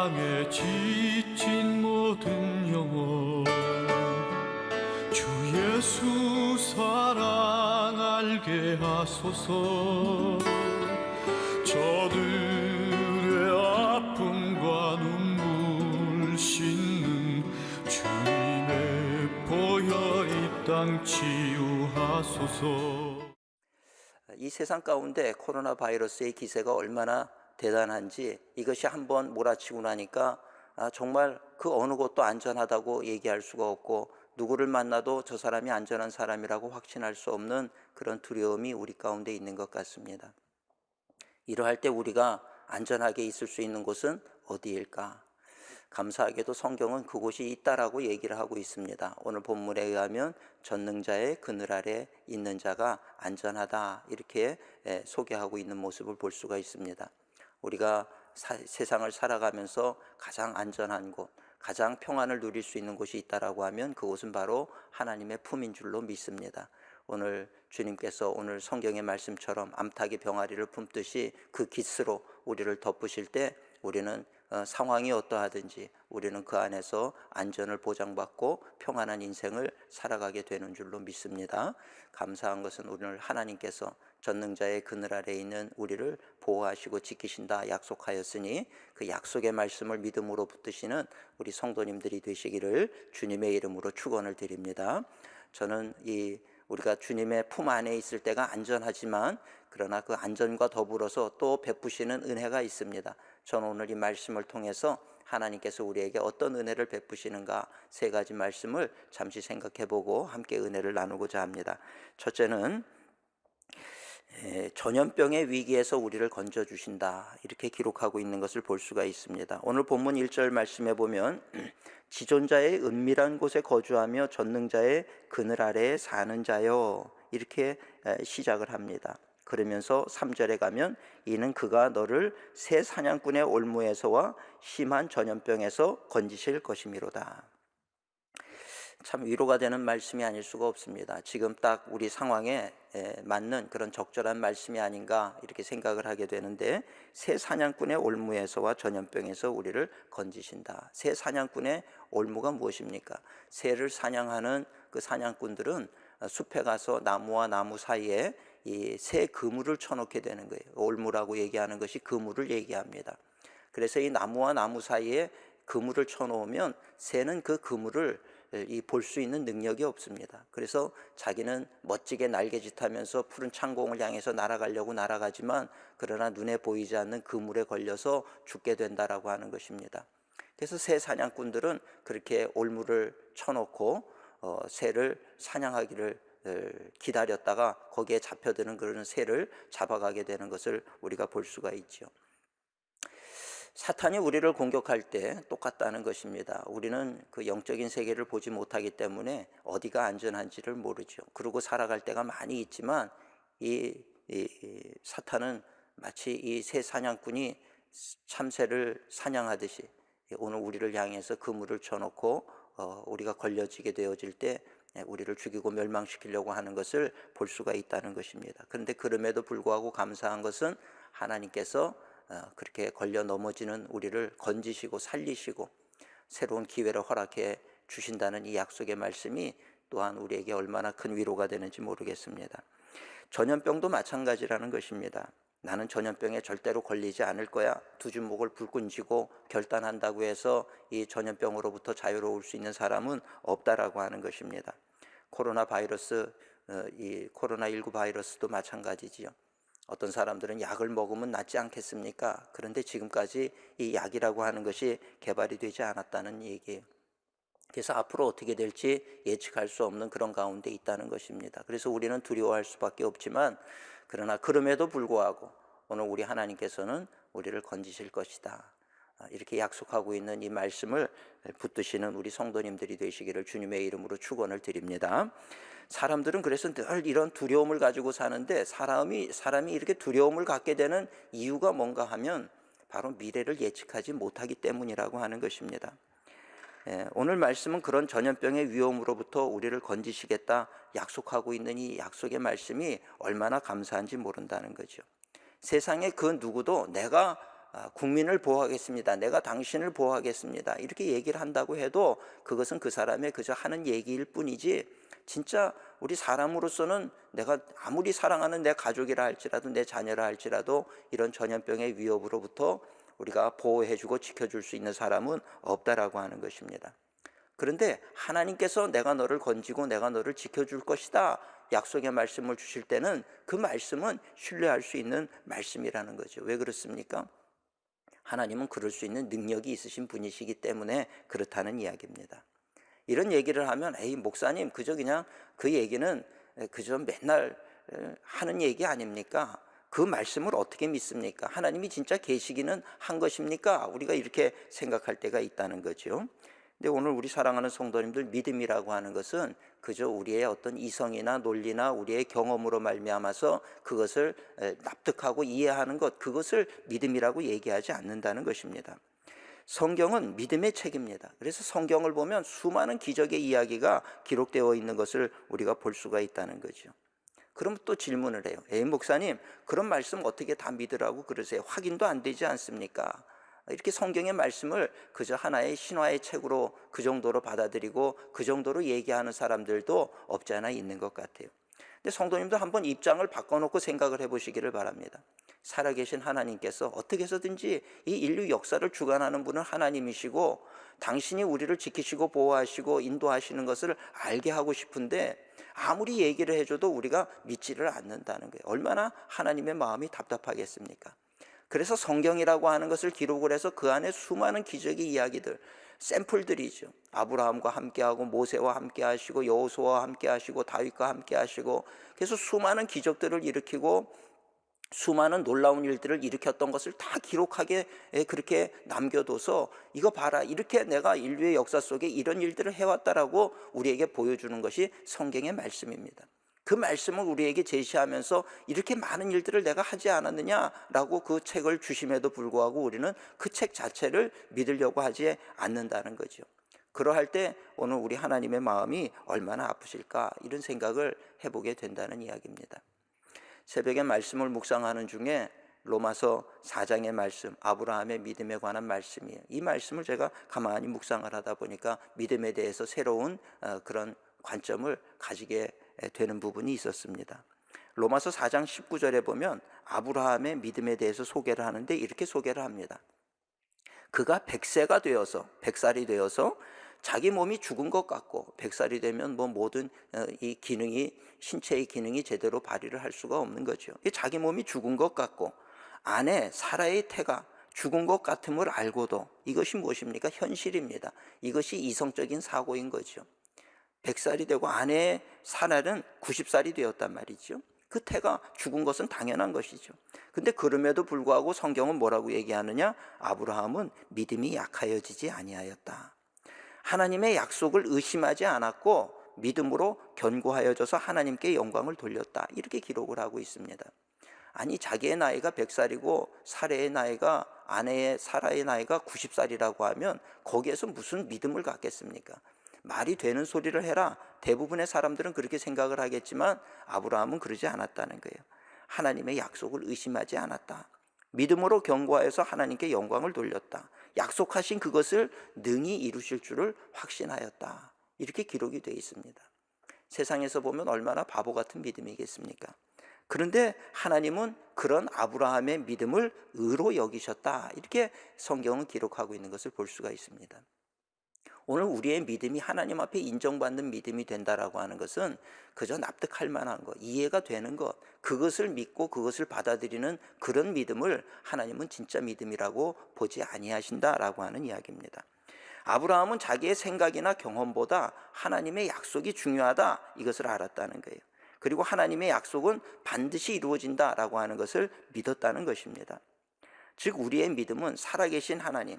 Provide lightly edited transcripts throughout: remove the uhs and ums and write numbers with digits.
땅에 지친 모든 영혼 주 예수 사랑 알게 하소서. 저들의 아픔과 눈물 씻는 주님의 보혈 이 땅 치유하소서. 이 세상 가운데 코로나 바이러스의 기세가 얼마나 대단한지 이것이 한번 몰아치고 나니까 정말 그 어느 곳도 안전하다고 얘기할 수가 없고, 누구를 만나도 저 사람이 안전한 사람이라고 확신할 수 없는 그런 두려움이 우리 가운데 있는 것 같습니다. 이러할 때 우리가 안전하게 있을 수 있는 곳은 어디일까? 감사하게도 성경은 그곳이 있다라고 얘기를 하고 있습니다. 오늘 본문에 의하면 전능자의 그늘 아래 있는 자가 안전하다, 이렇게 소개하고 있는 모습을 볼 수가 있습니다. 우리가 세상을 살아가면서 가장 안전한 곳, 가장 평안을 누릴 수 있는 곳이 있다라고 하면 그곳은 바로 하나님의 품인 줄로 믿습니다. 오늘 주님께서 오늘 성경의 말씀처럼 암탉이 병아리를 품듯이 그 깃으로 우리를 덮으실 때 우리는 상황이 어떠하든지 우리는 그 안에서 안전을 보장받고 평안한 인생을 살아가게 되는 줄로 믿습니다. 감사한 것은 오늘 하나님께서 전능자의 그늘 아래 있는 우리를 보호하시고 지키신다 약속하였으니 그 약속의 말씀을 믿음으로 붙드시는 우리 성도님들이 되시기를 주님의 이름으로 축원을 드립니다. 저는 우리가 주님의 품 안에 있을 때가 안전하지만 그러나 그 안전과 더불어서 또 베푸시는 은혜가 있습니다. 저는 오늘 이 말씀을 통해서 하나님께서 우리에게 어떤 은혜를 베푸시는가 세 가지 말씀을 잠시 생각해보고 함께 은혜를 나누고자 합니다. 첫째는 전염병의 위기에서 우리를 건져주신다, 이렇게 기록하고 있는 것을 볼 수가 있습니다. 오늘 본문 1절 말씀에 보면 지존자의 은밀한 곳에 거주하며 전능자의 그늘 아래에 사는 자여, 이렇게 시작을 합니다. 그러면서 3절에 가면 이는 그가 너를 새 사냥꾼의 올무에서와 심한 전염병에서 건지실 것이미로다. 참 위로가 되는 말씀이 아닐 수가 없습니다. 지금 딱 우리 상황에 맞는 그런 적절한 말씀이 아닌가 이렇게 생각을 하게 되는데, 새 사냥꾼의 올무에서와 전염병에서 우리를 건지신다. 새 사냥꾼의 올무가 무엇입니까? 새를 사냥하는 그 사냥꾼들은 숲에 가서 나무와 나무 사이에 이 새 그물을 쳐놓게 되는 거예요. 올무라고 얘기하는 것이 그물을 얘기합니다. 그래서 이 나무와 나무 사이에 그물을 쳐놓으면 새는 그 그물을 볼 수 있는 능력이 없습니다. 그래서 자기는 멋지게 날개짓하면서 푸른 창공을 향해서 날아가려고 날아가지만 그러나 눈에 보이지 않는 그물에 걸려서 죽게 된다라고 하는 것입니다. 그래서 새 사냥꾼들은 그렇게 올무를 쳐놓고 새를 사냥하기를 기다렸다가 거기에 잡혀드는 그런 새를 잡아가게 되는 것을 우리가 볼 수가 있죠. 사탄이 우리를 공격할 때 똑같다는 것입니다. 우리는 그 영적인 세계를 보지 못하기 때문에 어디가 안전한지를 모르죠. 그러고 살아갈 때가 많이 있지만 이 사탄은 마치 이 새 사냥꾼이 참새를 사냥하듯이 오늘 우리를 향해서 그물을 쳐놓고 우리가 걸려지게 되어질 때 우리를 죽이고 멸망시키려고 하는 것을 볼 수가 있다는 것입니다. 그런데 그럼에도 불구하고 감사한 것은 하나님께서 그렇게 걸려 넘어지는 우리를 건지시고 살리시고 새로운 기회를 허락해 주신다는 이 약속의 말씀이 또한 우리에게 얼마나 큰 위로가 되는지 모르겠습니다. 전염병도 마찬가지라는 것입니다. 나는 전염병에 절대로 걸리지 않을 거야, 두 주먹을 불끈 쥐고 결단한다고 해서 이 전염병으로부터 자유로울 수 있는 사람은 없다라고 하는 것입니다. 코로나 바이러스, 이 코로나19 바이러스도 마찬가지지요. 어떤 사람들은 약을 먹으면 낫지 않겠습니까? 그런데 지금까지 이 약이라고 하는 것이 개발이 되지 않았다는 얘기예요. 그래서 앞으로 어떻게 될지 예측할 수 없는 그런 가운데 있다는 것입니다. 그래서 우리는 두려워할 수밖에 없지만 그러나 그럼에도 불구하고 오늘 우리 하나님께서는 우리를 건지실 것이다, 이렇게 약속하고 있는 이 말씀을 붙드시는 우리 성도님들이 되시기를 주님의 이름으로 축원을 드립니다. 사람들은 그래서 늘 이런 두려움을 가지고 사는데 사람이 이렇게 두려움을 갖게 되는 이유가 뭔가 하면 바로 미래를 예측하지 못하기 때문이라고 하는 것입니다. 오늘 말씀은 그런 전염병의 위험으로부터 우리를 건지시겠다 약속하고 있는 이 약속의 말씀이 얼마나 감사한지 모른다는 거죠. 세상에 그 누구도 내가 국민을 보호하겠습니다. 내가 당신을 보호하겠습니다. 이렇게 얘기를 한다고 해도 그것은 그 사람의 그저 하는 얘기일 뿐이지, 진짜 우리 사람으로서는 내가 아무리 사랑하는 내 가족이라 할지라도 내 자녀라 할지라도 이런 전염병의 위협으로부터 우리가 보호해주고 지켜줄 수 있는 사람은 없다라고 하는 것입니다. 그런데 하나님께서 내가 너를 건지고 내가 너를 지켜줄 것이다 약속의 말씀을 주실 때는 그 말씀은 신뢰할 수 있는 말씀이라는 거죠. 왜 그렇습니까? 하나님은 그럴 수 있는 능력이 있으신 분이시기 때문에 그렇다는 이야기입니다. 이런 얘기를 하면 에이 목사님 그저 그냥 그 얘기는 그저 맨날 하는 얘기 아닙니까? 그 말씀을 어떻게 믿습니까? 하나님이 진짜 계시기는 한 것입니까? 우리가 이렇게 생각할 때가 있다는 거죠. 근데 오늘 우리 사랑하는 성도님들, 믿음이라고 하는 것은 그저 우리의 어떤 이성이나 논리나 우리의 경험으로 말미암아서 그것을 납득하고 이해하는 것, 그것을 믿음이라고 얘기하지 않는다는 것입니다. 성경은 믿음의 책입니다. 그래서 성경을 보면 수많은 기적의 이야기가 기록되어 있는 것을 우리가 볼 수가 있다는 거죠. 그럼 또 질문을 해요. 에이 목사님, 그런 말씀 어떻게 다 믿으라고 그러세요? 확인도 안 되지 않습니까? 이렇게 성경의 말씀을 그저 하나의 신화의 책으로 그 정도로 받아들이고 그 정도로 얘기하는 사람들도 없지 않아 있는 것 같아요. 근데 성도님도 한번 입장을 바꿔놓고 생각을 해보시기를 바랍니다. 살아계신 하나님께서 어떻게 해서든지 이 인류 역사를 주관하는 분은 하나님이시고 당신이 우리를 지키시고 보호하시고 인도하시는 것을 알게 하고 싶은데 아무리 얘기를 해줘도 우리가 믿지를 않는다는 거예요. 얼마나 하나님의 마음이 답답하겠습니까? 그래서 성경이라고 하는 것을 기록을 해서 그 안에 수많은 기적의 이야기들, 샘플들이죠. 아브라함과 함께하고 모세와 함께하시고 여호수아와 함께하시고 다윗과 함께하시고, 그래서 수많은 기적들을 일으키고 수많은 놀라운 일들을 일으켰던 것을 다 기록하게 그렇게 남겨둬서 이거 봐라, 이렇게 내가 인류의 역사 속에 이런 일들을 해왔다라고 우리에게 보여주는 것이 성경의 말씀입니다. 그 말씀을 우리에게 제시하면서 이렇게 많은 일들을 내가 하지 않았느냐라고 그 책을 주심에도 불구하고 우리는 그 책 자체를 믿으려고 하지 않는다는 거죠. 그러할 때 오늘 우리 하나님의 마음이 얼마나 아프실까, 이런 생각을 해보게 된다는 이야기입니다. 새벽에 말씀을 묵상하는 중에 로마서 4장의 말씀, 아브라함의 믿음에 관한 말씀이에요. 이 말씀을 제가 가만히 묵상을 하다 보니까 믿음에 대해서 새로운 그런 관점을 가지게 되는 부분이 있었습니다. 로마서 4장 19절에 보면 아브라함의 믿음에 대해서 소개를 하는데 이렇게 소개를 합니다. 그가 100살이 되어서 자기 몸이 죽은 것 같고, 100살이 되면 뭐 모든 이 기능이, 신체의 기능이 제대로 발휘를 할 수가 없는 거죠. 자기 몸이 죽은 것 같고 아내 사라의 태가 죽은 것 같음을 알고도, 이것이 무엇입니까? 현실입니다. 이것이 이성적인 사고인 거죠. 100살이 되고 아내의 사라는 90살이 되었단 말이죠. 그 태가 죽은 것은 당연한 것이죠. 근데 그럼에도 불구하고 성경은 뭐라고 얘기하느냐? 아브라함은 믿음이 약하여지지 아니하였다. 하나님의 약속을 의심하지 않았고 믿음으로 견고하여져서 하나님께 영광을 돌렸다. 이렇게 기록을 하고 있습니다. 아니, 자기의 나이가 100살이고 사라의 나이가, 아내의 사라의 나이가 90살이라고 하면 거기에서 무슨 믿음을 갖겠습니까? 말이 되는 소리를 해라. 대부분의 사람들은 그렇게 생각을 하겠지만 아브라함은 그러지 않았다는 거예요. 하나님의 약속을 의심하지 않았다. 믿음으로 견고하여서 하나님께 영광을 돌렸다. 약속하신 그것을 능히 이루실 줄을 확신하였다. 이렇게 기록이 되어 있습니다. 세상에서 보면 얼마나 바보 같은 믿음이겠습니까? 그런데 하나님은 그런 아브라함의 믿음을 의로 여기셨다. 이렇게 성경은 기록하고 있는 것을 볼 수가 있습니다. 오늘 우리의 믿음이 하나님 앞에 인정받는 믿음이 된다라고 하는 것은 그저 납득할 만한 것, 이해가 되는 것, 그것을 믿고 그것을 받아들이는 그런 믿음을 하나님은 진짜 믿음이라고 보지 아니하신다라고 하는 이야기입니다. 아브라함은 자기의 생각이나 경험보다 하나님의 약속이 중요하다, 이것을 알았다는 거예요. 그리고 하나님의 약속은 반드시 이루어진다라고 하는 것을 믿었다는 것입니다. 즉 우리의 믿음은 살아계신 하나님,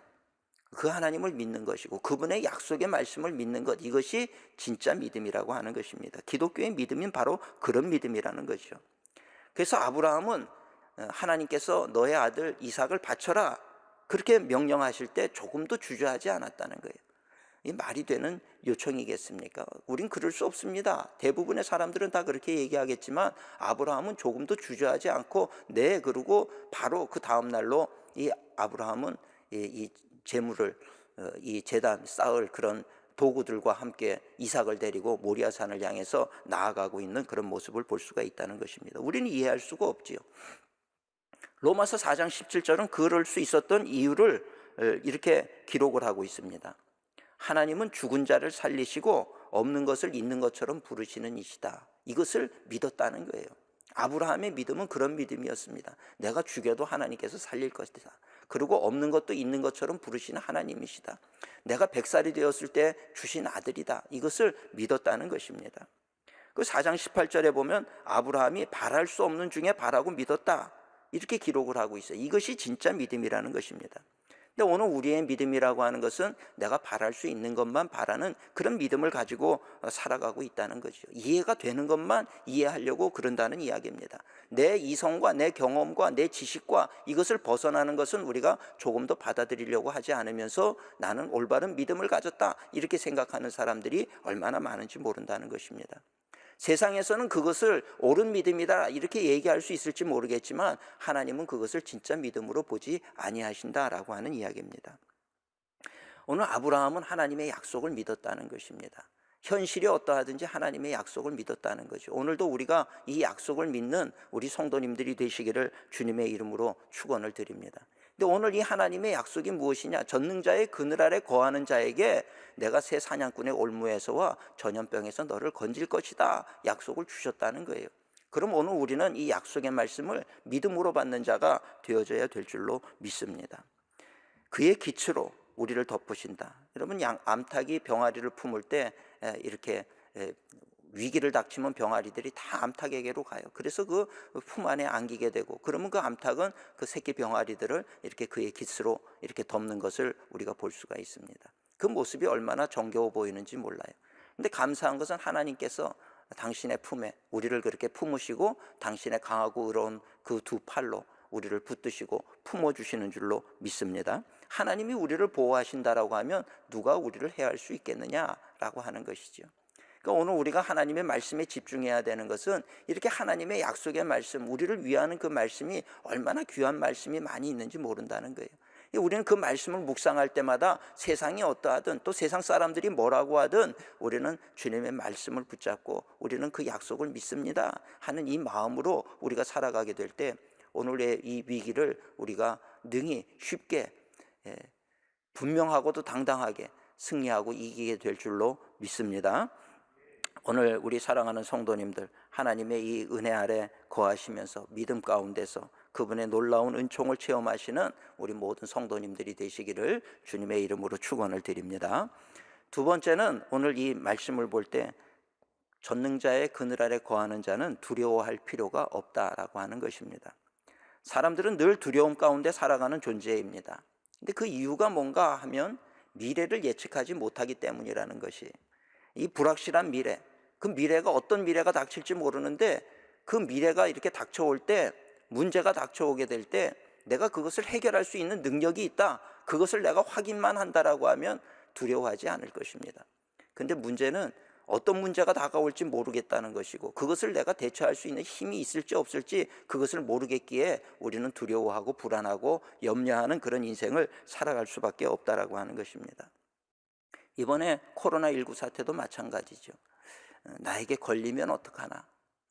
그 하나님을 믿는 것이고 그분의 약속의 말씀을 믿는 것, 이것이 진짜 믿음이라고 하는 것입니다. 기독교의 믿음은 바로 그런 믿음이라는 거죠. 그래서 아브라함은 하나님께서 너의 아들 이삭을 바쳐라, 그렇게 명령하실 때 조금도 주저하지 않았다는 거예요. 이 말이 되는 요청이겠습니까? 우린 그럴 수 없습니다. 대부분의 사람들은 다 그렇게 얘기하겠지만 아브라함은 조금도 주저하지 않고 네, 그러고 바로 그 다음 날로 이 아브라함은 이 제물을 이 제단 쌓을 그런 도구들과 함께 이삭을 데리고 모리아산을 향해서 나아가고 있는 그런 모습을 볼 수가 있다는 것입니다. 우리는 이해할 수가 없지요. 로마서 4장 17절은 그럴 수 있었던 이유를 이렇게 기록을 하고 있습니다. 하나님은 죽은 자를 살리시고 없는 것을 있는 것처럼 부르시는 이시다. 이것을 믿었다는 거예요. 아브라함의 믿음은 그런 믿음이었습니다. 내가 죽여도 하나님께서 살릴 것이다. 그리고 없는 것도 있는 것처럼 부르시는 하나님이시다. 내가 100살이 되었을 때 주신 아들이다. 이것을 믿었다는 것입니다. 그 4장 18절에 보면 아브라함이 바랄 수 없는 중에 바라고 믿었다. 이렇게 기록을 하고 있어요. 이것이 진짜 믿음이라는 것입니다. 근데 오늘 우리의 믿음이라고 하는 것은 내가 바랄 수 있는 것만 바라는 그런 믿음을 가지고 살아가고 있다는 거죠. 이해가 되는 것만 이해하려고 그런다는 이야기입니다. 내 이성과 내 경험과 내 지식과 이것을 벗어나는 것은 우리가 조금도 받아들이려고 하지 않으면서 나는 올바른 믿음을 가졌다 이렇게 생각하는 사람들이 얼마나 많은지 모른다는 것입니다. 세상에서는 그것을 옳은 믿음이다 이렇게 얘기할 수 있을지 모르겠지만 하나님은 그것을 진짜 믿음으로 보지 아니하신다라고 하는 이야기입니다. 오늘 아브라함은 하나님의 약속을 믿었다는 것입니다. 현실이 어떠하든지 하나님의 약속을 믿었다는 거죠. 오늘도 우리가 이 약속을 믿는 우리 성도님들이 되시기를 주님의 이름으로 축원을 드립니다. 근데 오늘 이 하나님의 약속이 무엇이냐? 전능자의 그늘 아래 거하는 자에게 내가 새 사냥꾼의 올무에서와 전염병에서 너를 건질 것이다 약속을 주셨다는 거예요. 그럼 오늘 우리는 이 약속의 말씀을 믿음으로 받는 자가 되어져야 될 줄로 믿습니다. 그의 기초로 우리를 덮으신다. 여러분, 암탉이 병아리를 품을 때 이렇게 위기를 닥치면 병아리들이 다 암탉에게로 가요. 그래서 그 품 안에 안기게 되고, 그러면 그 암탉은 그 새끼 병아리들을 이렇게 그의 깃으로 이렇게 덮는 것을 우리가 볼 수가 있습니다. 그 모습이 얼마나 정겨워 보이는지 몰라요. 근데 감사한 것은 하나님께서 당신의 품에 우리를 그렇게 품으시고 당신의 강하고 의로운 그 두 팔로 우리를 붙드시고 품어주시는 줄로 믿습니다. 하나님이 우리를 보호하신다라고 하면 누가 우리를 해할 수 있겠느냐라고 하는 것이죠. 그러니까 오늘 우리가 하나님의 말씀에 집중해야 되는 것은 이렇게 하나님의 약속의 말씀, 우리를 위하는 그 말씀이 얼마나 귀한 말씀이 많이 있는지 모른다는 거예요. 우리는 그 말씀을 묵상할 때마다 세상이 어떠하든 또 세상 사람들이 뭐라고 하든 우리는 주님의 말씀을 붙잡고 우리는 그 약속을 믿습니다 하는 이 마음으로 우리가 살아가게 될 때 오늘의 이 위기를 우리가 능히 쉽게 분명하고도 당당하게 승리하고 이기게 될 줄로 믿습니다. 오늘 우리 사랑하는 성도님들, 하나님의 이 은혜 아래 거하시면서 믿음 가운데서 그분의 놀라운 은총을 체험하시는 우리 모든 성도님들이 되시기를 주님의 이름으로 축원을 드립니다. 두 번째는 오늘 이 말씀을 볼 때 전능자의 그늘 아래 거하는 자는 두려워할 필요가 없다라고 하는 것입니다. 사람들은 늘 두려움 가운데 살아가는 존재입니다. 근데 그 이유가 뭔가 하면 미래를 예측하지 못하기 때문이라는 것이, 이 불확실한 미래, 그 미래가 어떤 미래가 닥칠지 모르는데 그 미래가 이렇게 닥쳐올 때, 문제가 닥쳐오게 될 때 내가 그것을 해결할 수 있는 능력이 있다, 그것을 내가 확인만 한다라고 하면 두려워하지 않을 것입니다. 근데 문제는 어떤 문제가 다가올지 모르겠다는 것이고 그것을 내가 대처할 수 있는 힘이 있을지 없을지 그것을 모르겠기에 우리는 두려워하고 불안하고 염려하는 그런 인생을 살아갈 수밖에 없다라고 하는 것입니다. 이번에 코로나19 사태도 마찬가지죠. 나에게 걸리면 어떡하나,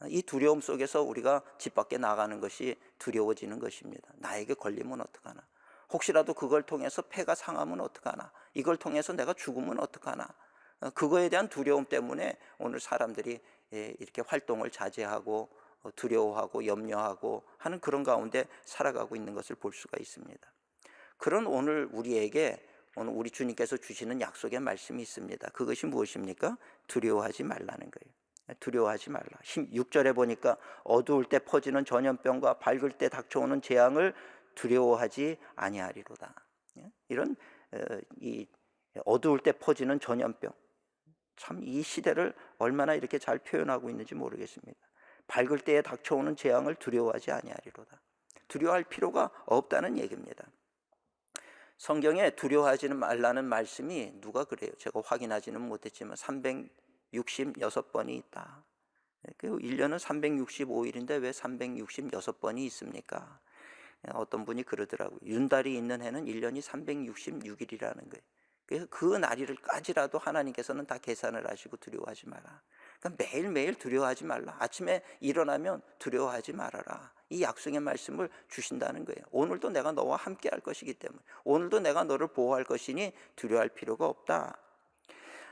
이 두려움 속에서 우리가 집 밖에 나가는 것이 두려워지는 것입니다. 나에게 걸리면 어떡하나, 혹시라도 그걸 통해서 폐가 상하면 어떡하나, 이걸 통해서 내가 죽으면 어떡하나, 그거에 대한 두려움 때문에 오늘 사람들이 이렇게 활동을 자제하고 두려워하고 염려하고 하는 그런 가운데 살아가고 있는 것을 볼 수가 있습니다. 그런 오늘 우리에게 오늘 우리 주님께서 주시는 약속의 말씀이 있습니다. 그것이 무엇입니까? 두려워하지 말라는 거예요. 두려워하지 말라. 6절에 보니까 어두울 때 퍼지는 전염병과 밝을 때 닥쳐오는 재앙을 두려워하지 아니하리로다. 이런 이 어두울 때 퍼지는 전염병, 참 이 시대를 얼마나 이렇게 잘 표현하고 있는지 모르겠습니다. 밝을 때에 닥쳐오는 재앙을 두려워하지 아니하리로다. 두려워할 필요가 없다는 얘기입니다. 성경에 두려워하지는 말라는 말씀이 누가 그래요? 제가 확인하지는 못했지만 366번이 있다. 1년은 365일인데 왜 366번이 있습니까? 어떤 분이 그러더라고요. 윤달이 있는 해는 1년이 366일이라는 거예요. 그래서 그 날일까지라도 하나님께서는 다 계산을 하시고 두려워하지 마라. 그러니까 매일매일 두려워하지 말라. 아침에 일어나면 두려워하지 말아라. 이 약속의 말씀을 주신다는 거예요. 오늘도 내가 너와 함께 할 것이기 때문에, 오늘도 내가 너를 보호할 것이니 두려워할 필요가 없다.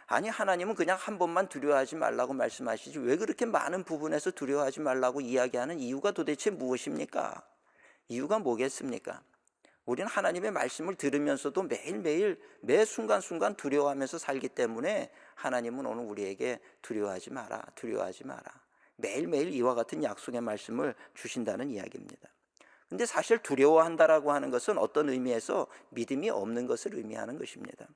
아니, 하나님은 그냥 한 번만 두려워하지 말라고 말씀하시지 왜 그렇게 많은 부분에서 두려워하지 말라고 이야기하는 이유가 도대체 무엇입니까? 이유가 뭐겠습니까? 우리는 하나님의 말씀을 들으면서도 매일매일 매 순간순간 두려워하면서 살기 때문에 하나님은 오늘 우리에게 두려워하지 마라, 두려워하지 마라. 매일매일 이와 같은 약속의 말씀을 주신다는 이야기입니다. 근데 사실 두려워한다라고 하는 것은 어떤 의미에서 믿음이 없는 것을 의미하는 것입니다.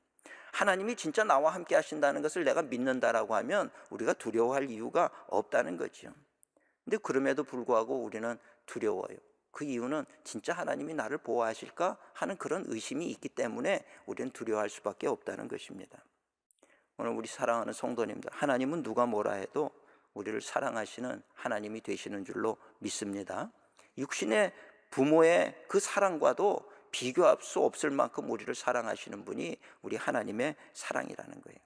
하나님이 진짜 나와 함께 하신다는 것을 내가 믿는다라고 하면 우리가 두려워할 이유가 없다는 거죠. 근데 그럼에도 불구하고 우리는 두려워요. 그 이유는 진짜 하나님이 나를 보호하실까 하는 그런 의심이 있기 때문에 우리는 두려워할 수밖에 없다는 것입니다. 오늘 우리 사랑하는 성도님들, 하나님은 누가 뭐라 해도 우리를 사랑하시는 하나님이 되시는 줄로 믿습니다. 육신의 부모의 그 사랑과도 비교할 수 없을 만큼 우리를 사랑하시는 분이 우리 하나님의 사랑이라는 거예요.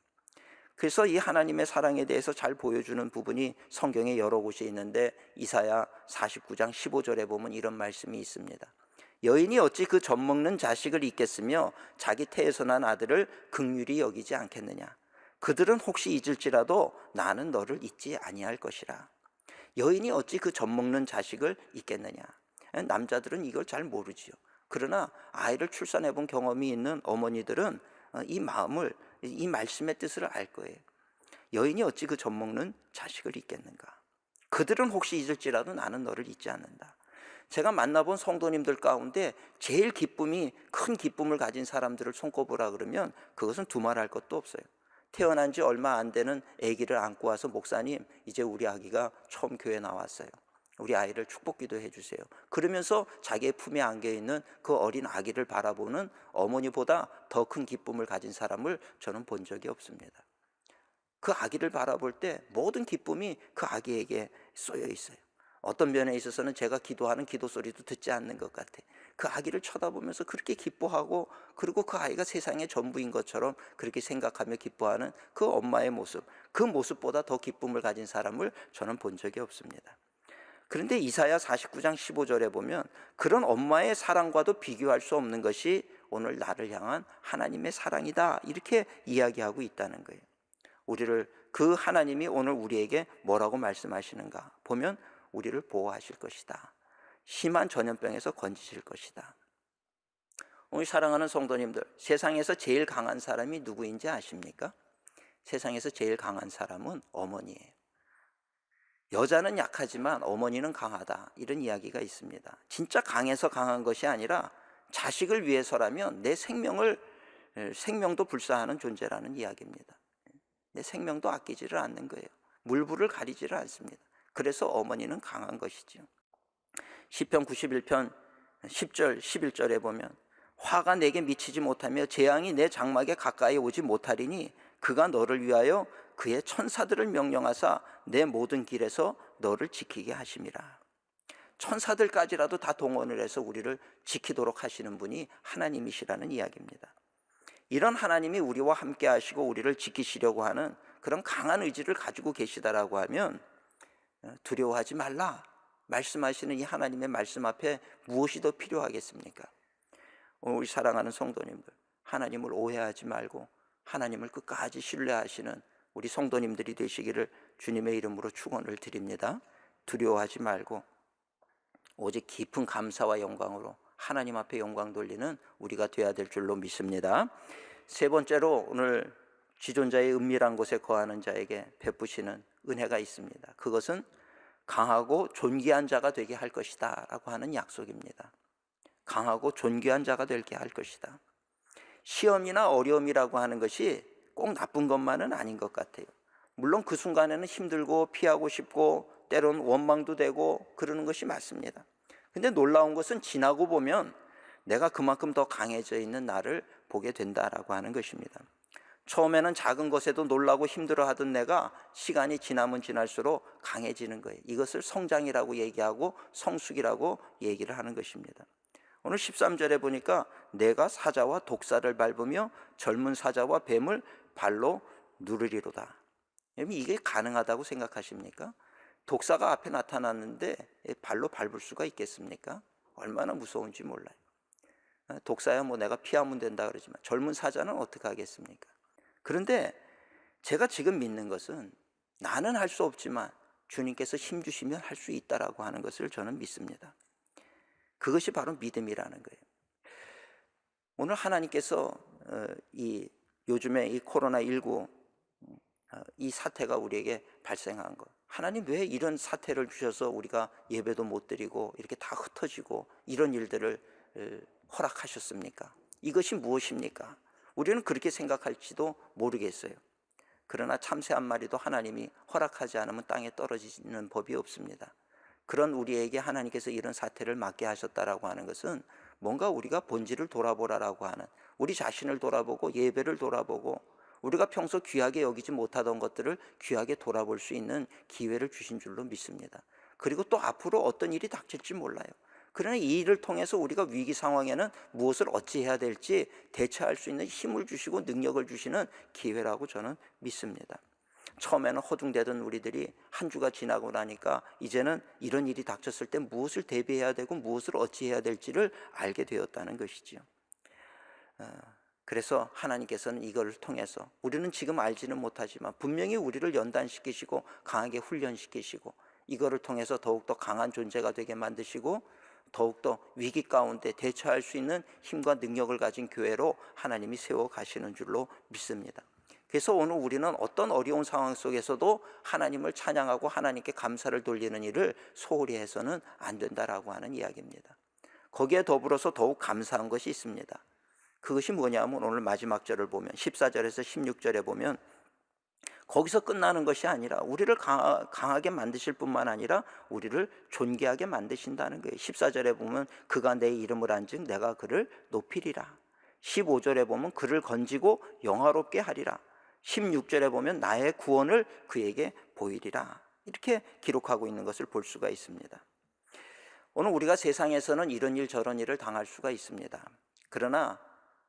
그래서 이 하나님의 사랑에 대해서 잘 보여주는 부분이 성경에 여러 곳에 있는데 이사야 49장 15절에 보면 이런 말씀이 있습니다. 여인이 어찌 그 젖먹는 자식을 잊겠으며 자기 태에서 난 아들을 긍휼히 여기지 않겠느냐. 그들은 혹시 잊을지라도 나는 너를 잊지 아니할 것이라. 여인이 어찌 그 젖먹는 자식을 잊겠느냐. 남자들은 이걸 잘 모르지요. 그러나 아이를 출산해 본 경험이 있는 어머니들은 이 마음을, 이 말씀의 뜻을 알 거예요. 여인이 어찌 그 젖먹는 자식을 잊겠는가. 그들은 혹시 잊을지라도 나는 너를 잊지 않는다. 제가 만나본 성도님들 가운데 제일 큰 기쁨을 가진 사람들을 손꼽으라 그러면 그것은 두말할 것도 없어요. 태어난 지 얼마 안 되는 아기를 안고 와서 목사님, 이제 우리 아기가 처음 교회 나왔어요. 우리 아이를 축복기도 해주세요. 그러면서 자기의 품에 안겨있는 그 어린 아기를 바라보는 어머니보다 더 큰 기쁨을 가진 사람을 저는 본 적이 없습니다. 그 아기를 바라볼 때 모든 기쁨이 그 아기에게 쏘여 있어요. 어떤 면에 있어서는 제가 기도하는 기도 소리도 듣지 않는 것 같아. 그 아기를 쳐다보면서 그렇게 기뻐하고, 그리고 그 아이가 세상의 전부인 것처럼 그렇게 생각하며 기뻐하는 그 엄마의 모습, 그 모습보다 더 기쁨을 가진 사람을 저는 본 적이 없습니다. 그런데 이사야 49장 15절에 보면 그런 엄마의 사랑과도 비교할 수 없는 것이 오늘 나를 향한 하나님의 사랑이다, 이렇게 이야기하고 있다는 거예요. 그 하나님이 오늘 우리에게 뭐라고 말씀하시는가 보면 우리를 보호하실 것이다. 심한 전염병에서 건지실 것이다. 오늘 사랑하는 성도님들, 세상에서 제일 강한 사람이 누구인지 아십니까? 세상에서 제일 강한 사람은 어머니예요. 여자는 약하지만 어머니는 강하다, 이런 이야기가 있습니다. 진짜 강해서 강한 것이 아니라 자식을 위해서라면 내 생명도 불사하는 존재라는 이야기입니다. 내 생명도 아끼지를 않는 거예요. 물불을 가리지를 않습니다. 그래서 어머니는 강한 것이죠. 시편 91편 10절 11절에 보면 화가 내게 미치지 못하며 재앙이 내 장막에 가까이 오지 못하리니 그가 너를 위하여 그의 천사들을 명령하사 내 모든 길에서 너를 지키게 하심이라. 천사들까지라도 다 동원을 해서 우리를 지키도록 하시는 분이 하나님이시라는 이야기입니다. 이런 하나님이 우리와 함께 하시고 우리를 지키시려고 하는 그런 강한 의지를 가지고 계시다라고 하면 두려워하지 말라 말씀하시는 이 하나님의 말씀 앞에 무엇이 더 필요하겠습니까? 우리 사랑하는 성도님들, 하나님을 오해하지 말고 하나님을 끝까지 신뢰하시는 우리 성도님들이 되시기를 주님의 이름으로 축원을 드립니다. 두려워하지 말고 오직 깊은 감사와 영광으로 하나님 앞에 영광 돌리는 우리가 되어야 될 줄로 믿습니다. 세 번째로 오늘 지존자의 은밀한 곳에 거하는 자에게 베푸시는 은혜가 있습니다. 그것은 강하고 존귀한 자가 되게 할 것이다 라고 하는 약속입니다. 강하고 존귀한 자가 되게 할 것이다. 시험이나 어려움이라고 하는 것이 꼭 나쁜 것만은 아닌 것 같아요. 물론 그 순간에는 힘들고 피하고 싶고 때로는 원망도 되고 그러는 것이 맞습니다. 근데 놀라운 것은 지나고 보면 내가 그만큼 더 강해져 있는 나를 보게 된다라고 하는 것입니다. 처음에는 작은 것에도 놀라고 힘들어하던 내가 시간이 지나면 지날수록 강해지는 거예요. 이것을 성장이라고 얘기하고 성숙이라고 얘기를 하는 것입니다. 오늘 13절에 보니까 내가 사자와 독사를 밟으며 젊은 사자와 뱀을 발로 누르리로다. 이게 가능하다고 생각하십니까? 독사가 앞에 나타났는데 발로 밟을 수가 있겠습니까? 얼마나 무서운지 몰라요. 독사야 뭐 내가 피하면 된다 그러지만 젊은 사자는 어떻게 하겠습니까? 그런데 제가 지금 믿는 것은 나는 할 수 없지만 주님께서 힘 주시면 할 수 있다라고 하는 것을 저는 믿습니다. 그것이 바로 믿음이라는 거예요. 오늘 하나님께서 요즘에 이 코로나19 이 사태가 우리에게 발생한 것, 하나님 왜 이런 사태를 주셔서 우리가 예배도 못 드리고 이렇게 다 흩어지고 이런 일들을 허락하셨습니까? 이것이 무엇입니까? 우리는 그렇게 생각할지도 모르겠어요. 그러나 참새 한 마리도 하나님이 허락하지 않으면 땅에 떨어지는 법이 없습니다. 그런 우리에게 하나님께서 이런 사태를 맞게 하셨다라고 하는 것은 뭔가 우리가 본질을 돌아보라라고 하는, 우리 자신을 돌아보고 예배를 돌아보고 우리가 평소 귀하게 여기지 못하던 것들을 귀하게 돌아볼 수 있는 기회를 주신 줄로 믿습니다. 그리고 또 앞으로 어떤 일이 닥칠지 몰라요. 그러나 이 일을 통해서 우리가 위기 상황에는 무엇을 어찌해야 될지 대처할 수 있는 힘을 주시고 능력을 주시는 기회라고 저는 믿습니다. 처음에는 허둥대던 우리들이 한 주가 지나고 나니까 이제는 이런 일이 닥쳤을 때 무엇을 대비해야 되고 무엇을 어찌해야 될지를 알게 되었다는 것이지요. 그래서 하나님께서는 이걸 통해서 우리는 지금 알지는 못하지만 분명히 우리를 연단시키시고 강하게 훈련시키시고 이거를 통해서 더욱더 강한 존재가 되게 만드시고 더욱더 위기 가운데 대처할 수 있는 힘과 능력을 가진 교회로 하나님이 세워가시는 줄로 믿습니다. 그래서 오늘 우리는 어떤 어려운 상황 속에서도 하나님을 찬양하고 하나님께 감사를 돌리는 일을 소홀히 해서는 안 된다라고 하는 이야기입니다. 거기에 더불어서 더욱 감사한 것이 있습니다. 그것이 뭐냐면 오늘 마지막 절을 보면 14절에서 16절에 보면 거기서 끝나는 것이 아니라 우리를 강하게 만드실 뿐만 아니라 우리를 존귀하게 만드신다는 거예요. 14절에 보면 그가 내 이름을 안즉 내가 그를 높이리라. 15절에 보면 그를 건지고 영화롭게 하리라. 16절에 보면 나의 구원을 그에게 보이리라. 이렇게 기록하고 있는 것을 볼 수가 있습니다. 오늘 우리가 세상에서는 이런 일 저런 일을 당할 수가 있습니다. 그러나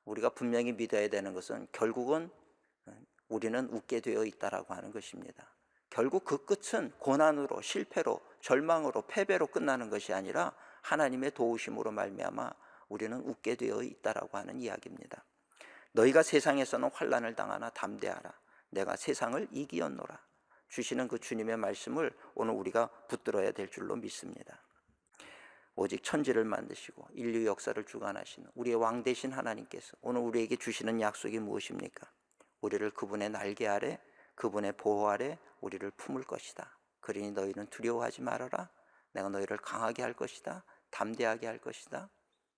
우리가 분명히 믿어야 되는 것은 결국은 우리는 웃게 되어 있다라고 하는 것입니다. 결국 그 끝은 고난으로, 실패로, 절망으로, 패배로 끝나는 것이 아니라 하나님의 도우심으로 말미암아 우리는 웃게 되어 있다라고 하는 이야기입니다. 너희가 세상에서는 환난을 당하나 담대하라. 내가 세상을 이기었노라. 주시는 그 주님의 말씀을 오늘 우리가 붙들어야 될 줄로 믿습니다. 오직 천지를 만드시고 인류 역사를 주관하시는 우리의 왕 되신 하나님께서 오늘 우리에게 주시는 약속이 무엇입니까? 우리를 그분의 날개 아래, 그분의 보호 아래 우리를 품을 것이다. 그러니 너희는 두려워하지 말아라. 내가 너희를 강하게 할 것이다. 담대하게 할 것이다.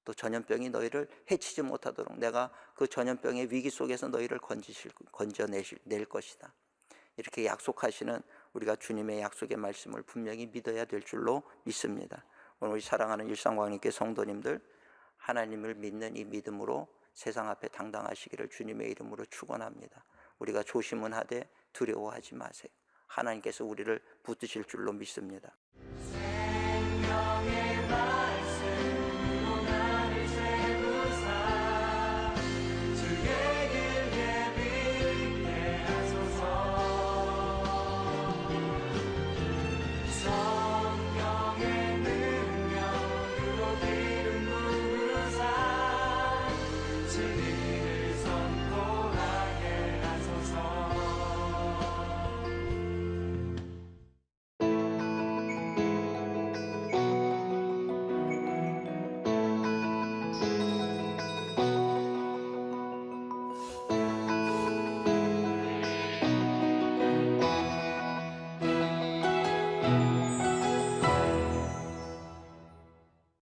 또 전염병이 너희를 해치지 못하도록 내가 그 전염병의 위기 속에서 너희를 건져낼 것이다. 이렇게 약속하시는 우리가 주님의 약속의 말씀을 분명히 믿어야 될 줄로 믿습니다. 오늘 우리 사랑하는 일상광림교회 성도님들, 하나님을 믿는 이 믿음으로 세상 앞에 당당하시기를 주님의 이름으로 축원합니다. 우리가 조심은 하되 두려워하지 마세요. 하나님께서 우리를 붙드실 줄로 믿습니다. 생명의